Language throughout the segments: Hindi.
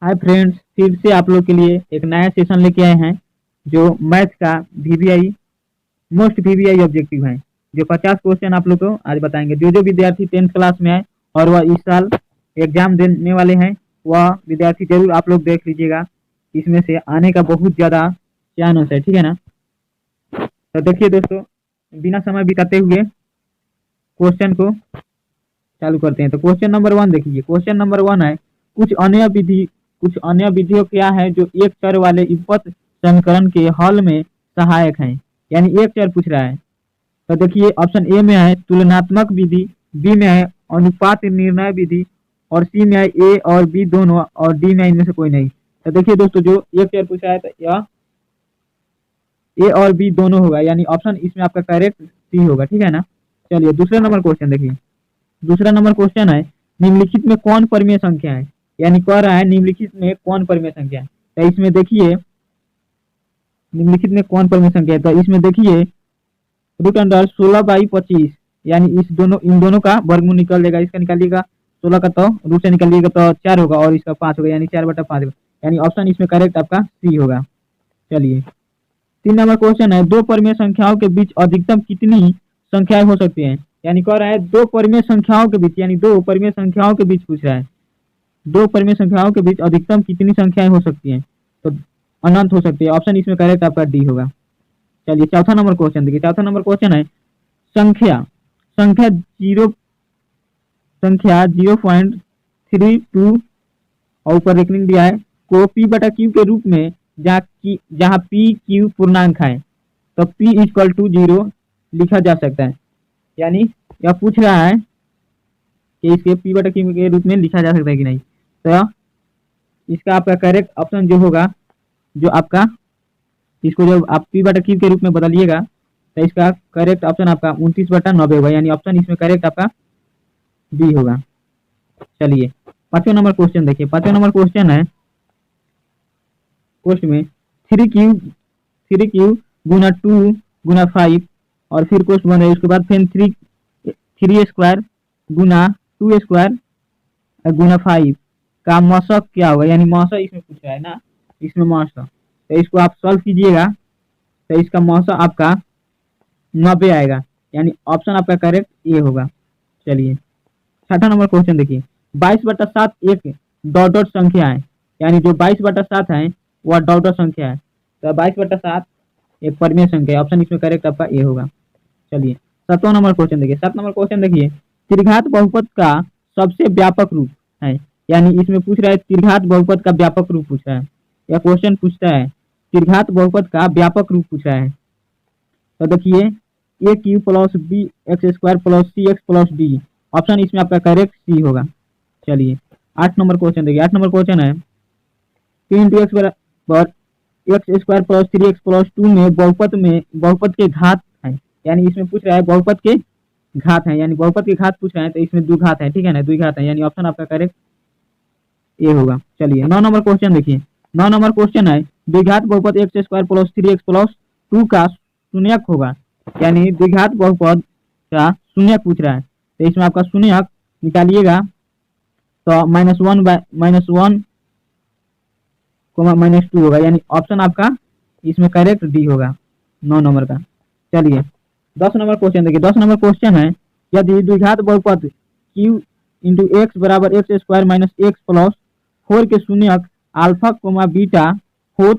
हाय फ्रेंड्स, फिर से आप लोग के लिए एक नया सेशन लेके आए हैं जो मैथ का वीवीआई मोस्ट वीवीआई ऑब्जेक्टिव है। जो 50 क्वेश्चन आप लोग को आज बताएंगे। जो जो विद्यार्थी 10th क्लास में आए और वह इस साल एग्जाम देने वाले हैं, वह विद्यार्थी जरूर आप लोग देख लीजिएगा। इसमें से आने का बहुत ज़्यादा चांस है, ठीक है ना। तो देखिए दोस्तों, बिना समय बिताते हुए क्वेश्चन को चालू करते हैं। तो क्वेश्चन नंबर 1 देखिए। क्वेश्चन नंबर 1 है, कुछ अन्य विधियों क्या है जो एक चर वाले इपत समीकरण के हल में सहायक हैं। यानी एक चर पूछ रहा है। तो देखिए, ऑप्शन ए में है तुलनात्मक विधि, बी में है अनुपात निर्णय विधि, और सी में है ए और बी दोनों, और डी में इनमें से कोई नहीं। तो देखिए दोस्तों, जो एक चर पूछा है तो यह ए और बी दोनों होगा, यानी ऑप्शन इसमें आपका करेक्ट सी होगा, ठीक है ना। चलिए दूसरा नंबर क्वेश्चन देखिए। दूसरा नंबर क्वेश्चन है, निम्नलिखित में कौन परिमेय संख्या है। यानी कह रहा है निम्नलिखित में कौन परिमेय संख्या है। तो इसमें देखिए, निम्नलिखित में कौन परिमेय संख्या है। तो इसमें देखिए, रूट अंडर 16/25, यानी इन दोनों का वर्गमूल निकल जाएगा। इसका निकालिएगा 16 का, तो रूट से निकालिएगा तो 4 होगा, और इसका 5 होगा, यानी 4/5 होगा। यानी ऑप्शन इसमें करेक्ट आपका सी होगा। चलिए 3 नंबर क्वेश्चन है, दो परिमेय संख्याओं के बीच अधिकतम कितनी संख्याएं हो सकती हैं। यानी कह रहा है दो परिमेय संख्याओं के बीच, यानी दो परिमेय संख्याओं के बीच पूछ रहा है, दो परिमेय संख्याओं के बीच अधिकतम कितनी संख्याएं हो सकती हैं। तो अनंत हो सकती है। ऑप्शन इसमें करेक्ट आपका डी होगा। चलिए चौथा नंबर क्वेश्चन देखिए। चौथा नंबर क्वेश्चन है, संख्या संख्या 0.32 और ऊपर रेखनी दिया है को p/q के रूप में जहाँ p q पूर्णांक है, तो p = 0 लिखा जा सकता है। यानी यह पूछ रहा है कि इसके p/q के रूप में लिखा जा सकता है कि नहीं। तो इसका आपका करेक्ट ऑप्शन जो होगा, जो आपका इसको जब आप p/q के रूप में बदलिएगा, तो इसका करेक्ट ऑप्शन आपका 29/90 होगा। यानी ऑप्शन इसमें करेक्ट आपका बी होगा। चलिए 5वां नंबर क्वेश्चन देखिए। 5वां नंबर क्वेश्चन है, क्वेश्चन में 3q गुना 2 गुना 5, और फिर क्वेश्चन बन है उसके बाद फिर 3 गुना 2 गुना 5 का मौसक क्या होगा। यानी मौसक इसमें पूछ रहा है ना, इसमें मौसक। तो इसको आप सॉल्व कीजिएगा, तो इसका मौसक आपका 90 आएगा। यानी ऑप्शन आपका करेक्ट ए होगा। चलिए 6वां नंबर क्वेश्चन देखिए। 22/7 एक डॉट डॉट संख्या है। यानी जो 22/7 है वह डॉट डॉट संख्या है। तो 22/7 एक परिमेय संख्या है। ऑप्शन इसमें करेक्ट आपका ए होगा। चलिए 7वां नंबर क्वेश्चन देखिए। 7 नंबर क्वेश्चन देखिए, त्रिघात बहुपद का सबसे व्यापक रूप है। यानी इसमें पूछ रहा है त्रिघात बहुपद का व्यापक रूप पूछ रहा है। यह क्वेश्चन पूछता है त्रिघात बहुपद का व्यापक रूप पूछ रहा है। तो देखिए a³ + bx² + cx + d, option इसमें आपका करेक्ट सी होगा। चलिए 8 नंबर क्वेश्चन देखिए। 8 नंबर क्वेश्चन है, 2 × x = x² + 3x + 2 में बहुपद के घात है। यानी इसमें पूछ रहा है बहुपद के घात है, यानी बहुपद के घात पूछ रहा है, तो इसमें द्विघात है, ठीक है ना, द्विघात है। यानी ऑप्शन आपका करेक्ट ए होगा। चलिए 9 नंबर क्वेश्चन देखिए। 9 नंबर क्वेश्चन है, द्विघात बहुपद x² + 3x + 2 का शून्यक होगा। यानी द्विघात बहुपद का शून्यक पूछ रहा है, तो इसमें आपका शून्यक निकालिएगा तो -1 -2 होगा। यानी ऑप्शन आपका इसमें करेक्ट डी होगा 9 नंबर का। चलिए 10 नंबर क्वेश्चन देखिए। 10 नंबर क्वेश्चन है, यदि द्विघात बहुपद q × x = x² - x + 4 के शून्यक अल्फा बीटा हो,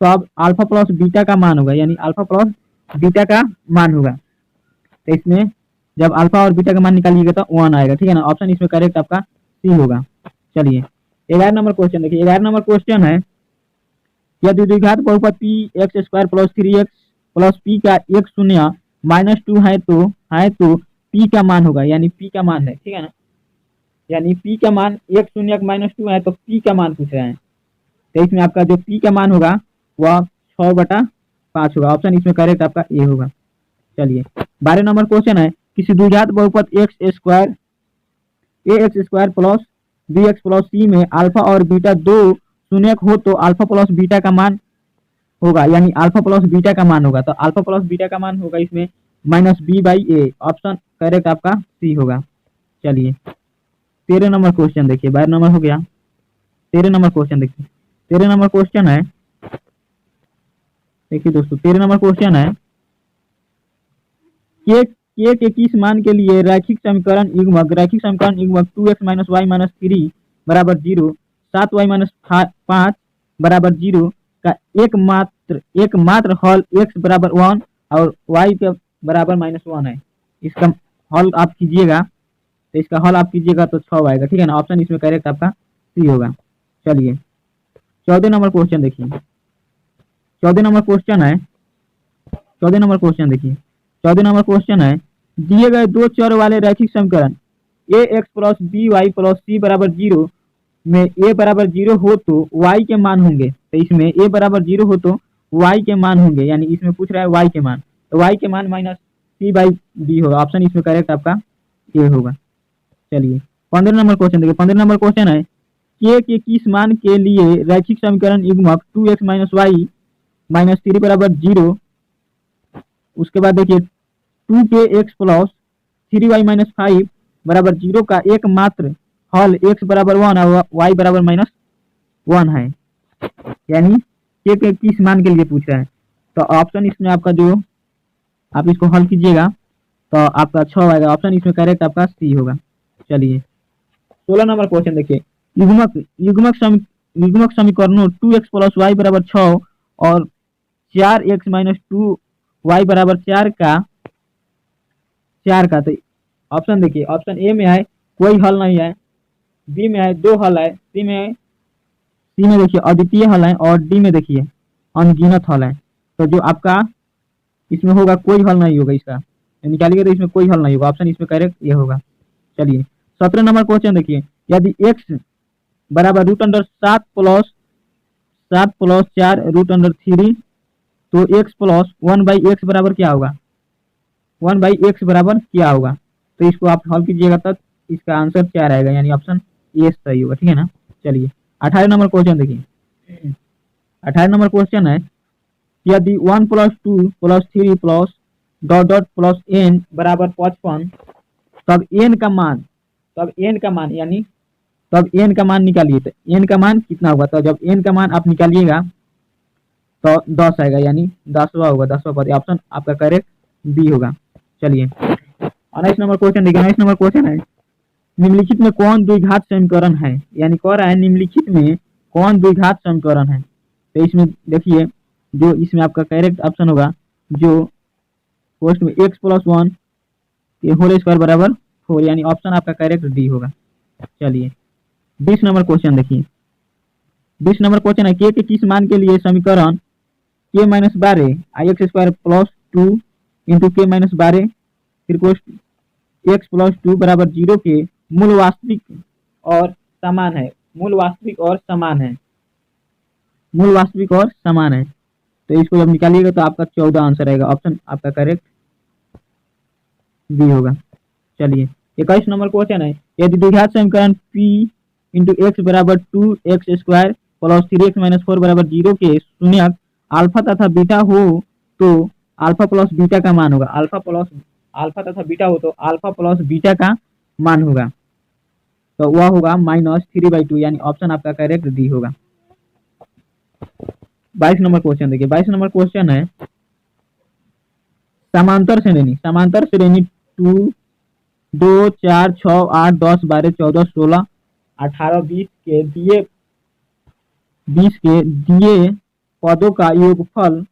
तब अल्फा प्लस बीटा का मान होगा। यानी अल्फा प्लस बीटा का मान होगा। तो इसमें जब अल्फा और बीटा का मान निकालिएगा तो 1 आएगा, ठीक है ना। ऑप्शन इसमें करेक्ट आपका सी होगा। चलिए 11 नंबर क्वेश्चन देखिए। 11 नंबर क्वेश्चन है, यदि द्विघात बहुपद p(x² + 3x + p का एक शून्य -2 है तो p का मान होगा। यानी p का मान है, ठीक है ना। यानी p का मान एक शून्य -2 है, तो p का मान पूछ रहे हैं। तो इसमें आपका जो p का मान होगा वह 6/5 होगा। ऑप्शन इसमें करेक्ट आपका ए होगा। चलिए 12 नंबर क्वेश्चन है, किसी द्विघात बहुपद ax² + bx + c में अल्फा और बीटा दो शून्यक हो तो अल्फा प्लस बीटा का मान होगा। यानी अल्फा प्लस बीटा का मान होगा, तो अल्फा प्लस बीटा का मान होगा इसमें -b/a। ऑप्शन करेक्ट आपका सी होगा। चलिए 13 नंबर क्वेश्चन देखिए। 12 नंबर हो गया। 13 नंबर क्वेश्चन देखिए। 13 नंबर क्वेश्चन है, देखिए दोस्तों 13 नंबर क्वेश्चन है के किस मान के लिए रैखिक समीकरण युग्मक 2x माइनस वाई माइनस 3 बराबर 0, 7y माइनस 5 बराबर 0 का एकमात्र हल x बराबर 1 और y के बराबर -1 है। इसका हल आप कीजिएगा, तो इसका हल आप कीजिएगा तो 6 आएगा, ठीक है ना। ऑप्शन इसमें करेक्ट आपका सी होगा। चलिए 14 नंबर क्वेश्चन देखिए। 14 नंबर क्वेश्चन है, 14 नंबर क्वेश्चन देखिए। 14 नंबर क्वेश्चन है, दिए गए दो चर वाले रैखिक समीकरण A X plus B Y plus C बराबर 0 में ए बराबर 0 हो तो y के मान होंगे। तो इसमें ए बराबर 0 हो तो y के मान होंगे, यानी इसमें पूछ रहा है y के मान, तो y के मान माइनस सी बाई बी होगा। ऑप्शन इसमें करेक्ट आपका ए होगा। चलिए 15 नंबर क्वेश्चन देखिए। 15 नंबर क्वेश्चन है, के किस मान के लिए रैखिक समीकरण युग्मक 2x माइनस वाई माइनस 3 बराबर 0, उसके बाद देखिए 2k x plus 3y minus 5 बराबर 0 का एकमात्र हल x बराबर 1 और y बराबर -1 है, यानी के किस मान के लिए पूछ रहा है। तो ऑप्शन इसमें आपका जो आप इसको हल कीजिएगा तो आपका 6 आएगा। ऑप्शन इसमें करेक्ट आपका सी होगा। चलिए 16 नंबर क्वेश्चन देखिए। युग्मक समीकरणों 2x प्लस वाई बराबर 6 और 4x माइनस 2y बराबर 4 का तो ऑप्शन देखिए। ऑप्शन ए में है कोई हल नहीं है, बी में है 2 हल है, सी में देखिए अद्वितीय हल है और डी में देखिए अनगिनत हल है। तो जो आपका इसमें होगा कोई हल नहीं होगा, इसका निकालिएगा तो इसमें कोई हल नहीं होगा। ऑप्शन इसमें करेक्ट ये होगा। चलिए 17 नंबर क्वेश्चन देखिए। यदि x बराबर √7 प्लस 4 √3 तो x प्लस 1/x बराबर क्या होगा, 1/x बराबर क्या होगा। तो इसको आप हल कीजिएगा तब इसका आंसर क्या रहेगा, यानी ऑप्शन ए सही होगा, ठीक है ना। चलिए 18 नंबर क्वेश्चन देखिए। 18 नंबर क्वेश्चन है, यदि 1 plus 2 plus 3 plus plus n बराबर 55 तब n का मान निकालिए। तो n का मान कितना होगा, तो जब n का मान आप निकालिएगा तो 10 आएगा, यानी 10वां होगा, 10वां पद। ऑप्शन आपका करेक्ट बी होगा। चलिए 19 नंबर क्वेश्चन देखिए। 19 नंबर क्वेश्चन है, निम्नलिखित में कौन द्विघात समीकरण है, यानी कह रहा है निम्नलिखित में कौन द्विघात समीकरण है। तो इसमें देखिए जो इसमें आपका करेक्ट ऑप्शन होगा जो फर्स्ट में x प्लस 1 के होल स्क्वायर बराबर 4, यानी ऑप्शन आपका करेक्ट डी होगा। चलिए 20 नंबर क्वेश्चन देखिए। 20 नंबर क्वेश्चन है, के किस मान के लिए समीकरण k minus 12 ix square plus 2 into के माइनस 12 फिर x प्लस 2 बराबर 0 के मूल वास्तविक और समान है। मूल वास्तविक और समान है। तो इसको जब निकालिएगा तो आपका 14 आंसर आएगा। ऑप्शन आपका करेक्ट बी होगा। चलिए 21 नंबर क्वेश्चन है, यदि द्विघात समीकरण p इंटू एक्स बराबर 2x square plus 3x minus 4 बराबर 0 के शून्यक अल्फा तथा बीटा हो तो अल्फा प्लस बीटा का मान होगा। अल्फा तथा बीटा हो तो अल्फा प्लस बीटा का मान होगा, तो वह होगा -3/2, यानी ऑप्शन आपका करेक्ट डी होगा। 22 नंबर क्वेश्चन देखिए। 22 नंबर क्वेश्चन है, समांतर श्रेणी 2 4 6 8 10 12 14 16 18 20 के दिए पदों का योगफल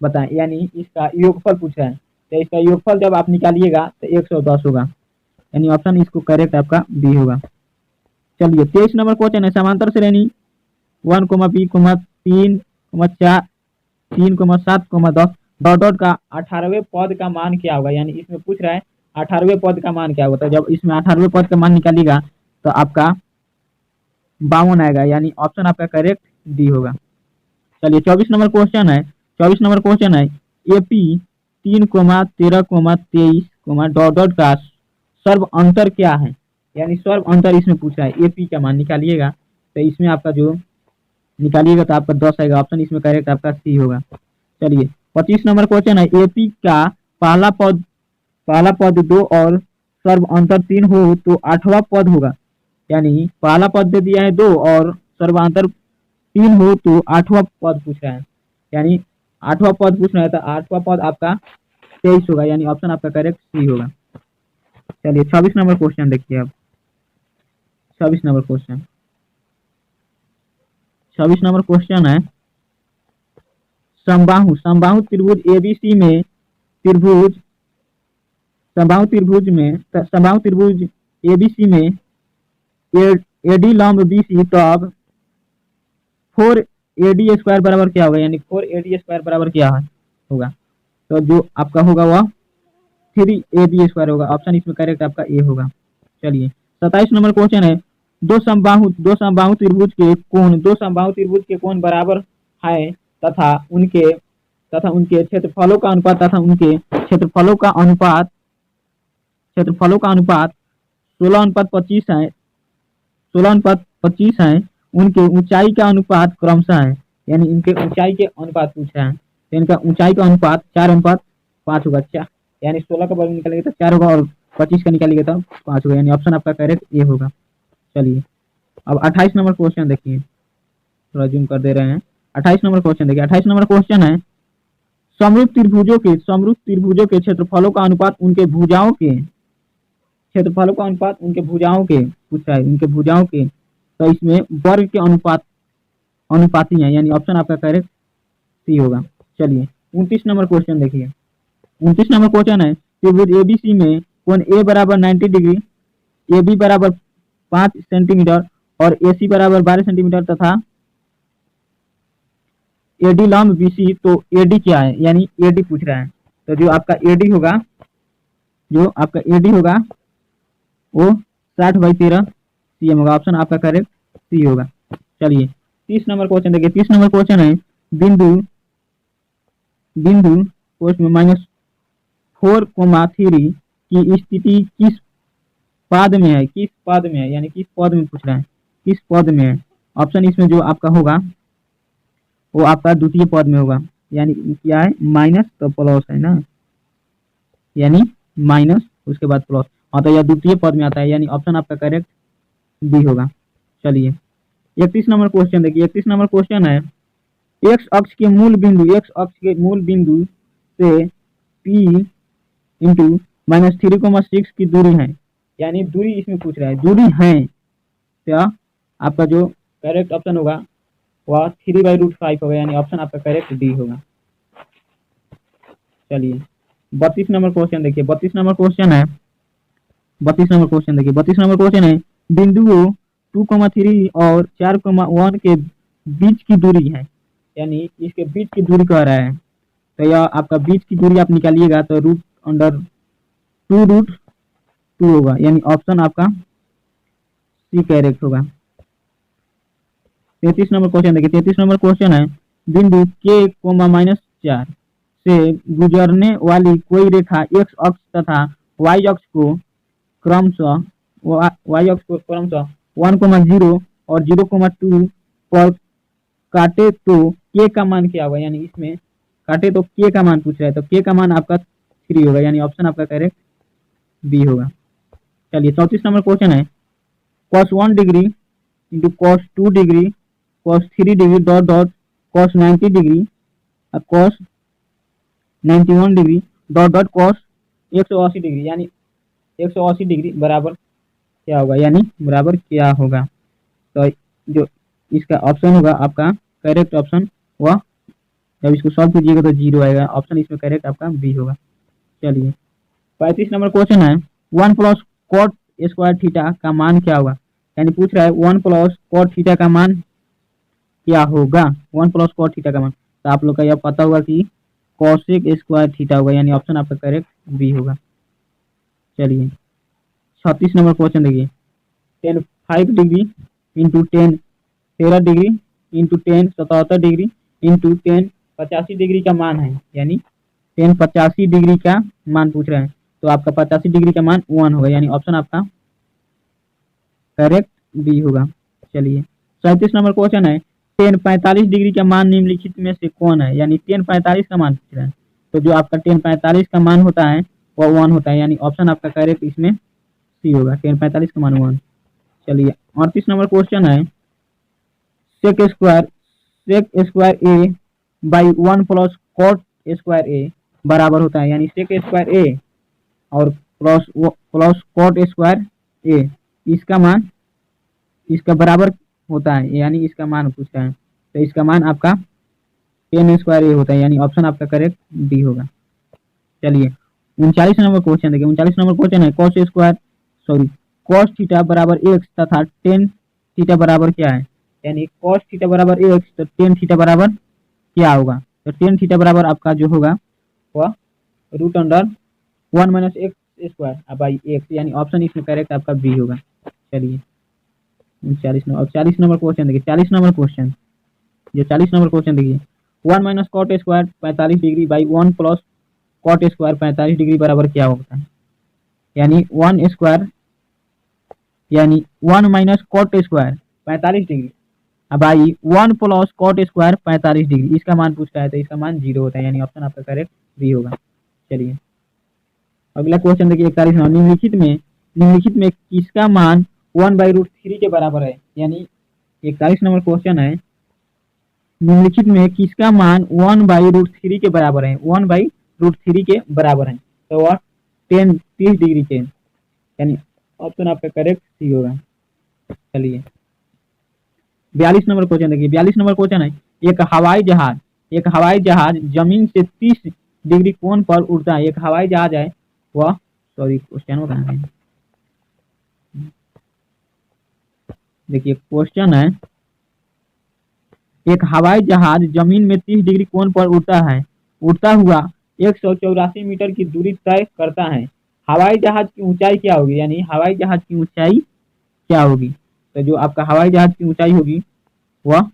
बताएं, यानी इसका योगफल पूछा है। तो इसका योगफल जब आप निकालिएगा तो 110 होगा, यानी ऑप्शन इसको करेक्ट आपका बी होगा। चलिए 23 नंबर क्वेश्चन है, समांतर श्रेणी 1, b, 3, 4, 3, 7, 10 डॉट का 18वें पद का मान क्या होगा, यानी इसमें पूछ रहा है 18वें पद का मान क्या होगा। तो जब इसमें 18वें पद का मान निकालिएगा तो आपका 52 आएगा, यानी ऑप्शन आपका करेक्ट डी होगा। चलिए 24 नंबर क्वेश्चन है। 24 नंबर क्वेश्चन है, एपी 3, 13, 23 डॉट का सर्व अंतर क्या है, यानी सर्व अंतर इसमें पूछा है। एपी का मान निकालिएगा तो इसमें आपका जो निकालिएगा तो आपका 10 आएगा। ऑप्शन इसमें करेक्ट आपका सी होगा। चलिए 25 नंबर क्वेश्चन है, एपी का पहला पद 2 और सर्व अंतर 3 हो तो 8वां पद होगा, यानी पहला पद दे दिया है 2 और सर्वांतर 3 हो तो 8वां पद पूछ रहा है, यानी 8वां पद पूछ रहा है, तो 8वां पद आपका 23 होगा, यानी ऑप्शन आपका करेक्ट सी होगा। चलिए 26 नंबर क्वेश्चन देखिए अब। 26 नंबर क्वेश्चन 26 नंबर क्वेश्चन है, समबाहु समबाहु त्रिभुज एबीसी में त्रिभुज समबाहु त्रिभुज एबीसी में एडी लंब बीसी, तब 4AD स्क्वायर बराबर क्या होगा, यानी 4AD स्क्वायर बराबर क्या होगा, तो जो आपका होगा वह 3AB स्क्वायर होगा। ऑप्शन इसमें करेक्ट आपका ए होगा। चलिए 27 नंबर क्वेश्चन है, दो समबाहु त्रिभुज के कोण बराबर है तथा उनके क्षेत्रफलों का अनुपात 16:25 है, 16:25 है। उनके ऊंचाई का अनुपात क्रमशः है, यानी इनके ऊंचाई के अनुपात पूछा है, तो इनका ऊंचाई का अनुपात 4:5 होगा। क्या यानी 16 का वर्ग निकालेंगे तो 4 होगा और 25 का निकालेंगे तो 5 होगा, यानी ऑप्शन आपका करेक्ट ए होगा। चलिए अब 28 नंबर क्वेश्चन देखिए, थोड़ा जूम कर दे रहे हैं। 28 नंबर क्वेश्चन देखिए। 28 नंबर क्वेश्चन है, समरूप त्रिभुजों के क्षेत्रफलों का अनुपात उनके भुजाओं के पूछा है, उनके भुजाओं के, तो इसमें वर्ग के अनुपाती हैं, यानी ऑप्शन आपका करेक्ट सी होगा। चलिए 29 नंबर क्वेश्चन देखिए। 29 नंबर क्वेश्चन है, त्रिभुज एबीसी में कोण ए बराबर 90 डिग्री, ए बी बराबर 5 सेंटीमीटर और ए सी बराबर 12 सेंटीमीटर तथा एडी लंब बीसी, तो एडी क्या है, यानी एडी पूछ रहा है, तो जो आपका एडी होगा वो 60/13 cm होगा। ऑप्शन आपका करेक्ट सी होगा। चलिए 30 नंबर क्वेश्चन देखिए। 30 नंबर क्वेश्चन है, बिंदु कोष्ठ में -4,3 की स्थिति किस पद में है, यानी किस पद में पूछ रहा है, किस पद में है। ऑप्शन इसमें जो आपका होगा वो आपका द्वितीय पद में होगा, यानी क्या है, माइनस तो प्लस है ना, यानी माइनस उसके बाद प्लस, हाँ तो यह द्वितीय पद में आता है, यानी ऑप्शन आपका करेक्ट बी होगा। चलिए 31 नंबर क्वेश्चन देखिए। 31 नंबर क्वेश्चन है, एक्स अक्ष के मूल बिंदु से P इंटू -3,6 की दूरी है, यानी दूरी इसमें पूछ रहा है, दूरी है, तो आपका जो करेक्ट ऑप्शन होगा वह 3/√5 होगा, यानी ऑप्शन आपका करेक्ट डी होगा। चलिए 32 नंबर क्वेश्चन देखिए। 32 नंबर क्वेश्चन है, 32 नंबर क्वेश्चन देखिए। 32 नंबर क्वेश्चन है, बिंदुओं 2,3 और 4,1 के बीच की दूरी है, यानी इसके बीच की दूरी कह रहा है, तो यह आपका बीच की दूरी आप निकालिएगा तो √2 होगा, यानी ऑप्शन आपका सी करेक्ट होगा। 33 नंबर क्वेश्चन देखिए। 33 नंबर क्वेश्चन है, बिंदु K, -4 से गुजरने वाली कोई रेखा x अक्ष तथा y अक्ष को क्रमशः 1,0 और 0,2 पर काटे तो K का मान क्या होगा, यानी इसमें काटे तो K का मान पूछ रहा है, तो K का मान आपका 3 होगा, यानी ऑप्शन आपका करेक्ट बी होगा। चलिए 34 नंबर क्वेश्चन है, cos 1 degree into cos 2 degree cos 3 degree cos 90 degree cos 91 degree cos 180 degree, यानी 180 डिग्री बराबर क्या होगा, यानी बराबर क्या होगा, तो जो इसका ऑप्शन होगा आपका करेक्ट ऑप्शन वह, जब इसको सॉल्व कीजिएगा तो 0 आएगा, ऑप्शन इसमें करेक्ट आपका बी होगा। चलिए 35 नंबर क्वेश्चन है, 1 + cot स्क्वायर थीटा का मान क्या होगा, यानी पूछ रहा है 1 + cot थीटा का मान क्या होगा, 1 + cot थीटा का मान, तो आप लोग का यह पता होगा कि cosec स्क्वायर थीटा होगा, यानी ऑप्शन आपका करेक्ट बी होगा। चलिए 36 नंबर क्वेश्चन देखिए। 10 5 degree into 10 13 degree into 10 77 degree into 10 85 degree का मान है, यानी 10 85 डिग्री का मान पूछ रहे हैं, तो आपका 85 डिग्री का मान 1 होगा, यानी ऑप्शन आपका करेक्ट बी होगा। चलिए 37 नंबर क्वेश्चन है, 10 45 डिग्री का मान निम्नलिखित में से कौन है, यानी 10 45 का मान पूछ रहे हैं, तो जो आपका 10 45 का मान होता है वह 1 होता है, यानी ऑप्शन आपका करेक्ट इसमें सी होगा, 10 45 का मान 1। चलिए 38 नंबर क्वेश्चन है, sec square A by 1 plus cot square A बराबर होता है, यानी सेक स्क्वायर ए और प्लस कॉट स्क्वायर ए, इसका मान इसका बराबर होता है, यानी इसका मान पूछता है। तो इसका मान आपका टेन स्क्वायर ए होता है, यानी ऑप्शन आपका करेक्ट डी होगा। चलिए 39 नंबर क्वेश्चन देखिए। 39 नंबर क्वेश्चन है कॉस थीटा बराबर एक्स तथा टेन थीटा बराबर क्या है, यानी कॉस थीटा बराबर एक्स तो टेन थीटा बराबर क्या होगा। तो टेन थीटा बराबर आपका जो होगा वह root under 1 minus X square by X, यानी ऑप्शन इसमें करेक्ट आपका बी होगा। चलिए 40 नंबर क्वेश्चन देखिए। 40 नंबर क्वेश्चन, ये 40 नंबर क्वेश्चन देखिए। 1 minus cot square 45 degree by 1 plus cot square 45 degree बराबर क्या होता है, यानी 1 minus cot square 45 degree by 1 plus cot square 45 degree, इसका मान पूछता है तो इसका मान 0 होता है, यानी ऑप्शन आपका करेक्ट बी होगा। चलिए अगला क्वेश्चन देखिए 41 नंबर। निम्नलिखित में किसका मान 1/√3 के बराबर है, यानी 41 नंबर क्वेश्चन है। निम्नलिखित में किसका मान 1/√3 के बराबर है, 1/√3 के बराबर है, तो वह 30 डिग्री के, यानी ऑप्शन आपका करेक्ट सी होगा। चलिए 42 नंबर क्वेश्चन देखिए। 42 नंबर क्वेश्चन है एक हवाई जहाज जमीन से 30 डिग्री कोण पर उड़ता है। एक हवाई जहाज है वह, सॉरी क्वेश्चन कहाँ है, देखिए क्वेश्चन है एक हवाई जहाज जमीन में 30 डिग्री कोण पर उड़ता हुआ 184 मीटर की दूरी तय करता है। हवाई जहाज की ऊंचाई क्या होगी, यानी हवाई जहाज की ऊंचाई क्या होगी। तो जो आपका हवाई जहाज की ऊंचाई होगी वह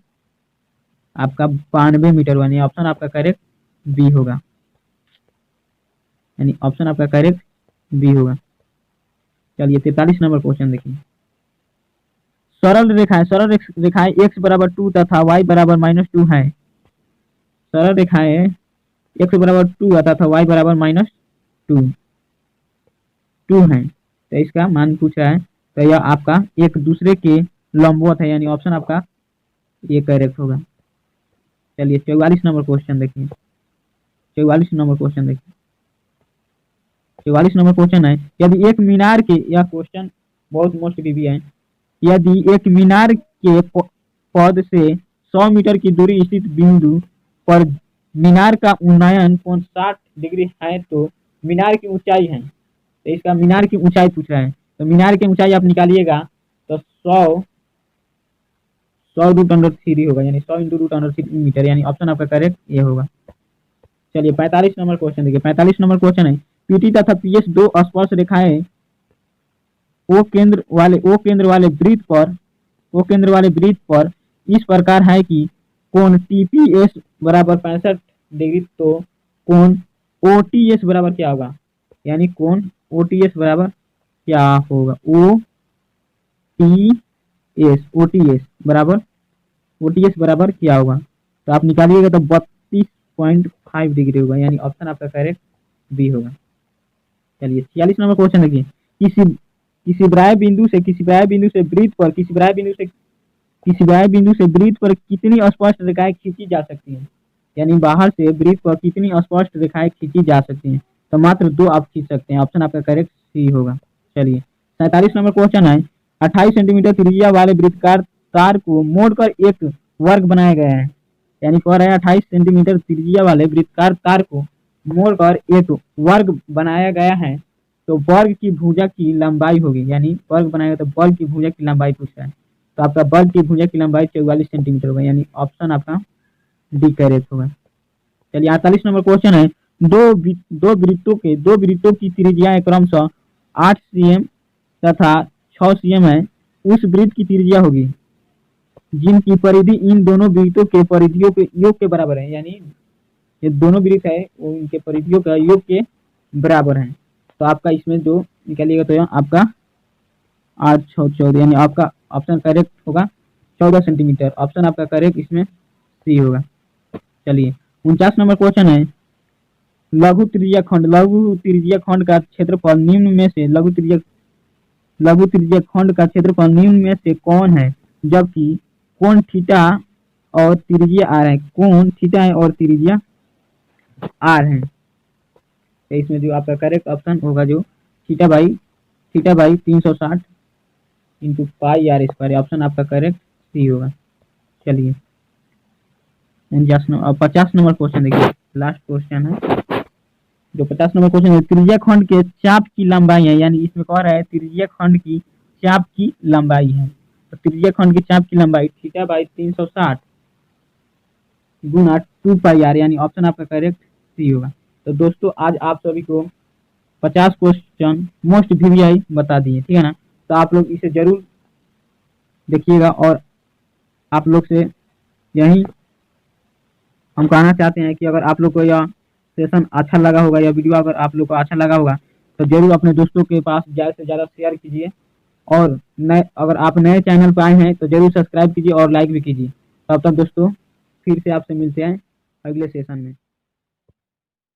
आपका 92 मीटर, यानी ऑप्शन आपका करेक्ट बी होगा, यानी ऑप्शन आपका करेक्ट बी होगा। चलिए 43 नंबर क्वेश्चन देखिए। सरल रेखाएं x बराबर 2 तथा y बराबर -2 है। सरल रेखाएं x बराबर 2 तथा y बराबर -2 है, तो इसका मान पूछा है, तो यह आपका एक दूसरे के लंबवत है, यानी ऑप्शन आपका ये करेक्ट होगा। चलिए 44 नंबर क्वेश्चन देखिए। 44 नंबर क्वेश्चन है यदि एक मीनार के, यह क्वेश्चन बहुत मोस्ट बीबी है, यदि एक मीनार के पद से 100 मीटर की दूरी स्थित बिंदु पर मीनार का उन्नयन कोण 60 डिग्री है तो मीनार की ऊंचाई है, तो इसका मीनार की ऊंचाई पूछ रहा है। तो मीनार की ऊंचाई आप निकालिएगा तो 100 √3 होगा, यानी 100 × √3 मीटर, यानी ऑप्शन आपका करेक्ट ये होगा। चलिए 45 नंबर क्वेश्चन देखिए। 45 नंबर क्वेश्चन है पीटी तथा पीएस दो स्पर्श रेखाएं ओ केंद्र वाले वृत्त पर इस प्रकार है कि कोण टीपीएस बराबर 65 डिग्री, तो कोण ओटीएस बराबर क्या होगा, यानी कोण ओटीएस बराबर क्या होगा, ओटीएस बराबर क्या होगा, तो आप निकालिएगा तो 32.5 डिग्री होगा, यानी ऑप्शन आपका करेक्ट बी होगा। चलिए 46 नंबर क्वेश्चन देखिए। किसी बाह्य बिंदु से वृत्त पर कितनी स्पष्ट रेखाएं खींची जा सकती हैं, यानी बाहर से वृत्त पर कितनी स्पष्ट रेखाएं खींची जा सकती हैं, तो मात्र 2 आप खींच सकते हैं, ऑप्शन आपका करेक्ट सी होगा। चलिए 47 नंबर क्वेश्चन है 28 सेंटीमीटर त्रिज्या वाले वृत्ताकार तार को मोड़कर एक वर्ग बनाया गया है, यानी कह रहा है 28 सेंटीमीटर त्रिज्या वाले वृत्ताकार तार को मोड़कर एक वर्ग बनाया गया है, तो वर्ग की भुजा की लंबाई होगी, यानी वर्ग बनाएगा तो वर्ग की भुजा की लंबाई पूछ रहा है, तो आपका वर्ग की भुजा की लंबाई 44 सेंटीमीटर होगा, यानी ऑप्शन आपका डी करेक्ट होगा। चलिए 48 नंबर क्वेश्चन है दो वृत्तों की त्रिज्याएं क्रमशः 8 cm तथा 6 cm है। उस वृत्त की त्रिज्या होगी जिनकी परिधि इन दोनों वृत्तों के परिधियों के योग के बराबर है, यानी ये दोनों वृत्त है वो इनके परिधियों का योग के बराबर है, तो आपका इसमें जो निकालिएगा तो आपका 8 6 14, यानी आपका ऑप्शन करेक्ट होगा 14 सेंटीमीटर, ऑप्शन आपका करेक्ट इसमें सी होगा। चलिए 49 नंबर क्वेश्चन है लघु त्रिज्या खंड का क्षेत्रफल निम्न में से लघु त्रिज्या खंड का क्षेत्रफल निम्न में से कौन है, जबकि कौन थीटा और त्रिज्या आर है, कौन थीटा है और त्रिज्या आर है। तो इसमें जो आपका करेक्ट ऑप्शन होगा जो theta by 360 into pi R square, option आपका करेक्ट सी होगा। चलिए 50 नंबर क्वेश्चन देखिए, लास्ट क्वेश्चन है जो 50 नंबर क्वेश्चन है। त्रिज्या खंड के चाप की लंबाई है, यानी इसमें कह रहा है त्रिज्या खंड की चाप की लंबाई है। तो त्रिज्या खंड की चाप की लंबाई थीटा बाई 360 गुना 2 पाई आर, यानी ऑप्शन आपका करेक्ट सी होगा। तो दोस्तों आज आप सभी को 50 क्वेश्चन मोस्ट वीवीआई बता दिए, ठीक है ना। तो आप लोग इसे जरूर देखिएगा और आप लोग से यही हम कहना चाहते हैं कि अगर आप लोग को यह सेशन अच्छा लगा होगा, या वीडियो अगर आप लोग को अच्छा लगा होगा तो जरूर अपने दोस्तों के पास ज़्यादा से ज़्यादा शेयर कीजिए, और अगर आप नए चैनल पर आए हैं तो जरूर सब्सक्राइब कीजिए और लाइक भी कीजिए। तब तक दोस्तों फिर से आपसे मिलते हैं अगले सेशन में।